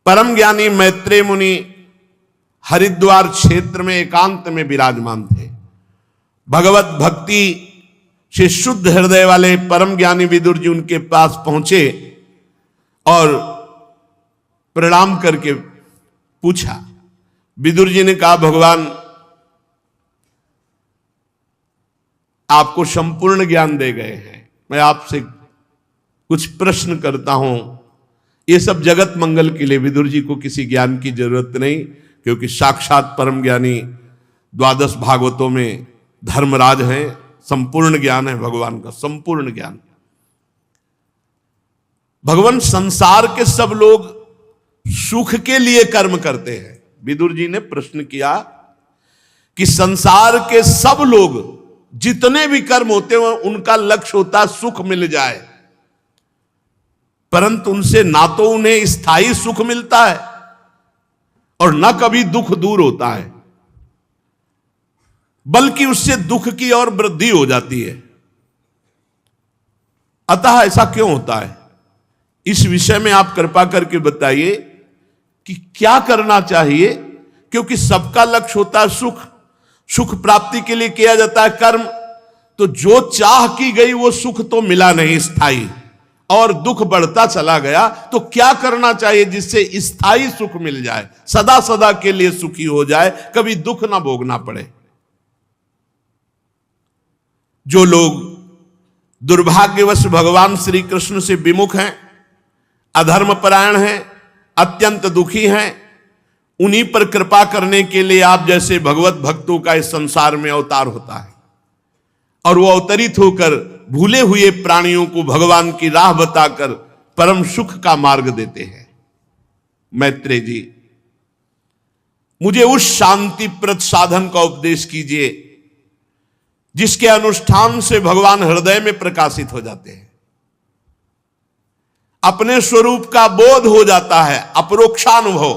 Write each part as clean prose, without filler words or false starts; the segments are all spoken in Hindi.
परम ज्ञानी मैत्रेय मुनि हरिद्वार क्षेत्र में एकांत में विराजमान थे। भगवत भक्ति से शुद्ध हृदय वाले परम ज्ञानी विदुर जी उनके पास पहुंचे और प्रणाम करके पूछा। विदुर जी ने कहा, भगवान आपको संपूर्ण ज्ञान दे गए हैं, मैं आपसे कुछ प्रश्न करता हूं। ये सब जगत मंगल के लिए, विदुर जी को किसी ज्ञान की जरूरत नहीं, क्योंकि साक्षात परम ज्ञानी 12 भागवतों में धर्मराज हैं। संपूर्ण ज्ञान है भगवान का, संपूर्ण ज्ञान। भगवान, संसार के सब लोग सुख के लिए कर्म करते हैं। विदुर जी ने प्रश्न किया कि संसार के सब लोग जितने भी कर्म होते हैं उनका लक्ष्य होता है सुख मिल जाए, परंतु उनसे ना तो उन्हें स्थायी सुख मिलता है और ना कभी दुख दूर होता है, बल्कि उससे दुख की और वृद्धि हो जाती है। अतः ऐसा क्यों होता है? इस विषय में आप कृपा करके बताइए कि क्या करना चाहिए, क्योंकि सबका लक्ष्य होता है सुख, सुख प्राप्ति के लिए किया जाता है कर्म। तो जो चाह की गई वो सुख तो मिला नहीं स्थायी, और दुख बढ़ता चला गया। तो क्या करना चाहिए जिससे स्थायी सुख मिल जाए, सदा सदा के लिए सुखी हो जाए, कभी दुख ना भोगना पड़े। जो लोग दुर्भाग्यवश भगवान श्री कृष्ण से विमुख हैं, अधर्म परायण हैं, अत्यंत दुखी हैं, उन्हीं पर कृपा करने के लिए आप जैसे भगवत भक्तों का इस संसार में अवतार होता है, और वो अवतरित होकर भूले हुए प्राणियों को भगवान की राह बताकर परम सुख का मार्ग देते हैं। मैत्रेय जी, मुझे उस शांतिप्रद साधन का उपदेश कीजिए जिसके अनुष्ठान से भगवान हृदय में प्रकाशित हो जाते हैं, अपने स्वरूप का बोध हो जाता है, अपरोक्षानुभव।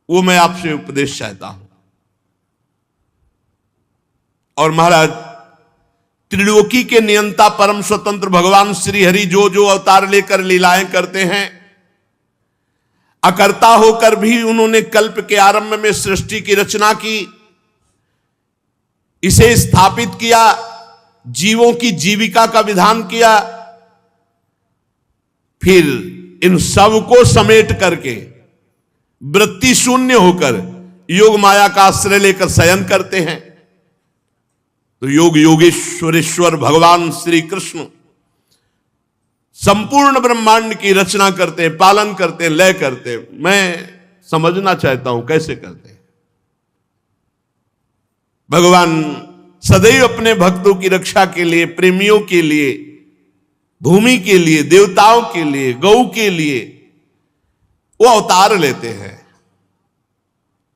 वो मैं आपसे उपदेश चाहता हूं। और महाराज, त्रिलोकी के नियंता परम स्वतंत्र भगवान श्री हरि जो जो अवतार लेकर लीलाएं करते हैं, अकर्ता होकर भी उन्होंने कल्प के आरंभ में सृष्टि की रचना की, इसे स्थापित किया, जीवों की जीविका का विधान किया, फिर इन सब को समेट करके वृत्ति शून्य होकर योग माया का आश्रय लेकर शयन करते हैं। तो योग योगेश्वरेश्वर भगवान श्री कृष्ण संपूर्ण ब्रह्मांड की रचना करते हैं, पालन करते हैं, लय करते हैं। मैं समझना चाहता हूं कैसे करते हैं। भगवान सदैव अपने भक्तों की रक्षा के लिए, प्रेमियों के लिए, भूमि के लिए, देवताओं के लिए, गौ के लिए वो अवतार लेते हैं।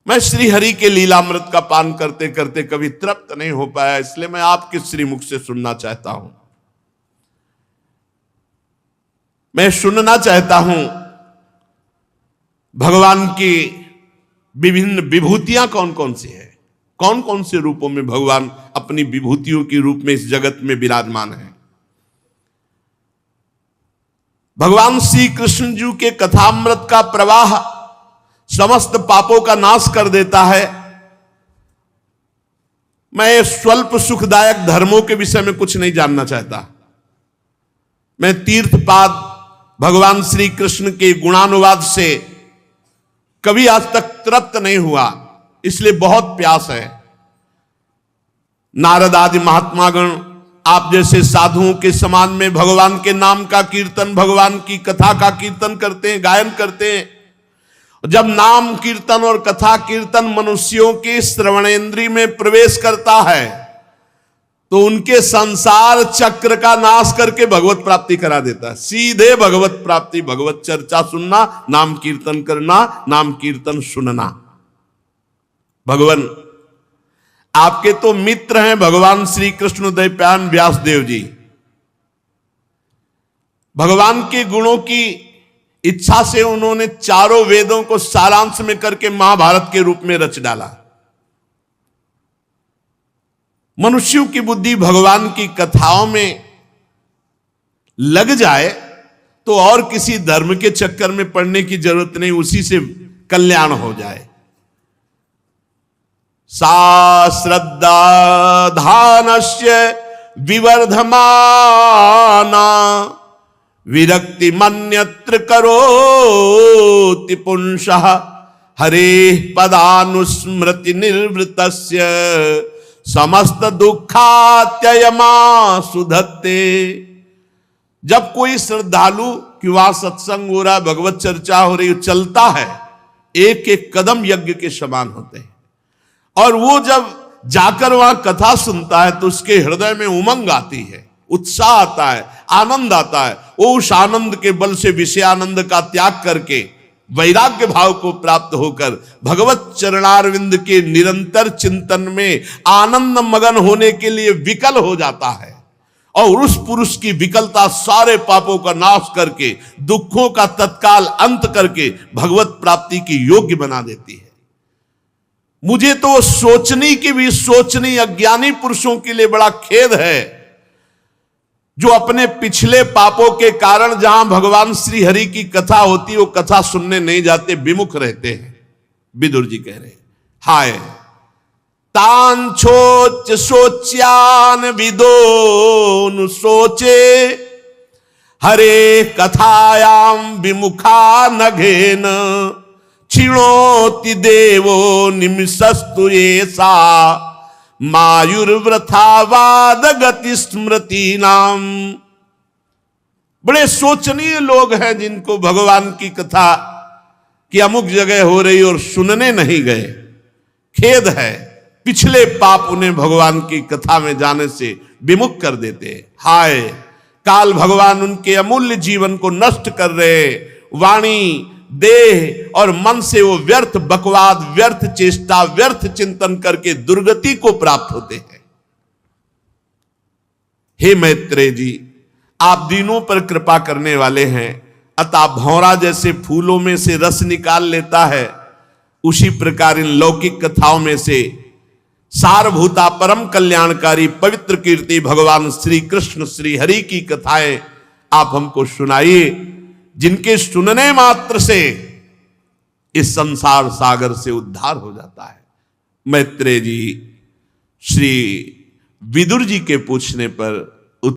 मैं श्री हरि के लीलामृत का पान करते करते कभी तृप्त नहीं हो पाया, इसलिए मैं आपके श्रीमुख से सुनना चाहता हूं। मैं सुनना चाहता हूं भगवान की विभिन्न विभूतियां कौन कौन सी है, कौन कौन से रूपों में भगवान अपनी विभूतियों के रूप में इस जगत में विराजमान है। भगवान श्री कृष्ण जी के कथामृत का प्रवाह समस्त पापों का नाश कर देता है। मैं स्वल्प सुखदायक धर्मों के विषय में कुछ नहीं जानना चाहता। मैं तीर्थपाद भगवान श्री कृष्ण के गुणानुवाद से कभी आज तक तृप्त नहीं हुआ, इसलिए बहुत प्यास है। नारद आदि महात्मागण आप जैसे साधुओं के समान में भगवान के नाम का कीर्तन, भगवान की कथा का कीर्तन करते हैं, गायन करते हैं। जब नाम कीर्तन और कथा कीर्तन मनुष्यों के श्रवणेंद्रिय में प्रवेश करता है तो उनके संसार चक्र का नाश करके भगवत प्राप्ति करा देता है। सीधे भगवत प्राप्ति, भगवत चर्चा सुनना, नाम कीर्तन करना, नाम कीर्तन सुनना। भगवान आपके तो मित्र हैं भगवान श्री कृष्ण द्वैपायन व्यासदेव जी। भगवान के गुणों की इच्छा से उन्होंने चारों वेदों को सारांश में करके महाभारत के रूप में रच डाला। मनुष्यों की बुद्धि भगवान की कथाओं में लग जाए तो और किसी धर्म के चक्कर में पड़ने की जरूरत नहीं, उसी से कल्याण हो जाए। सा श्रद्धा धानस्य विवर्धमाना विरक्ति मन्यत्र करोति पुंसः हरे पदानुस्मृति निर्वृतस्य समस्त दुखात्ययमा सुधत्ते। जब कोई श्रद्धालु कि वहां सत्संग हो रहा, भगवत चर्चा हो रही, चलता है, एक एक कदम यज्ञ के समान होते हैं। और वो जब जाकर वहां कथा सुनता है तो उसके हृदय में उमंग आती है, उत्साह आता है, आनंद आता है। वो उस आनंद के बल से विषयानंद का त्याग करके वैराग्य भाव को प्राप्त होकर भगवत चरणारविंद के निरंतर चिंतन में आनंद मगन होने के लिए विकल हो जाता है। और उस पुरुष की विकलता सारे पापों का नाश करके, दुखों का तत्काल अंत करके भगवत प्राप्ति की योग्य बना देती है। मुझे तो सोचनी की भी सोचनी अज्ञानी पुरुषों के लिए बड़ा खेद है, जो अपने पिछले पापों के कारण जहां भगवान श्री हरि की कथा होती है वो कथा सुनने नहीं जाते, विमुख रहते हैं। विदुर जी कह रहे हाय तांछोच सोच्यान विदोनु सोचे हरे कथायाम विमुखा नघेन क्षीणोति देवो निमिषस्तु ऐसा मायुर्व्रथावाद गति स्मृति नाम। बड़े सोचनीय लोग हैं जिनको भगवान की कथा की अमुक जगह हो रही और सुनने नहीं गए। खेद है, पिछले पाप उन्हें भगवान की कथा में जाने से विमुख कर देते। हाय काल भगवान उनके अमूल्य जीवन को नष्ट कर रहे। वाणी, देह और मन से वो व्यर्थ बकवाद, व्यर्थ चेष्टा, व्यर्थ चिंतन करके दुर्गति को प्राप्त होते हैं। हे मैत्रेय जी, आप दीनों पर कृपा करने वाले हैं, अतः भौरा जैसे फूलों में से रस निकाल लेता है, उसी प्रकार इन लौकिक कथाओं में से सारभूता परम कल्याणकारी पवित्र कीर्ति भगवान श्री कृष्ण श्री हरि की कथाएं आप हमको सुनाइए, जिनके सुनने मात्र से इस संसार सागर से उद्धार हो जाता है। मैत्रेय जी श्री विदुर जी के पूछने पर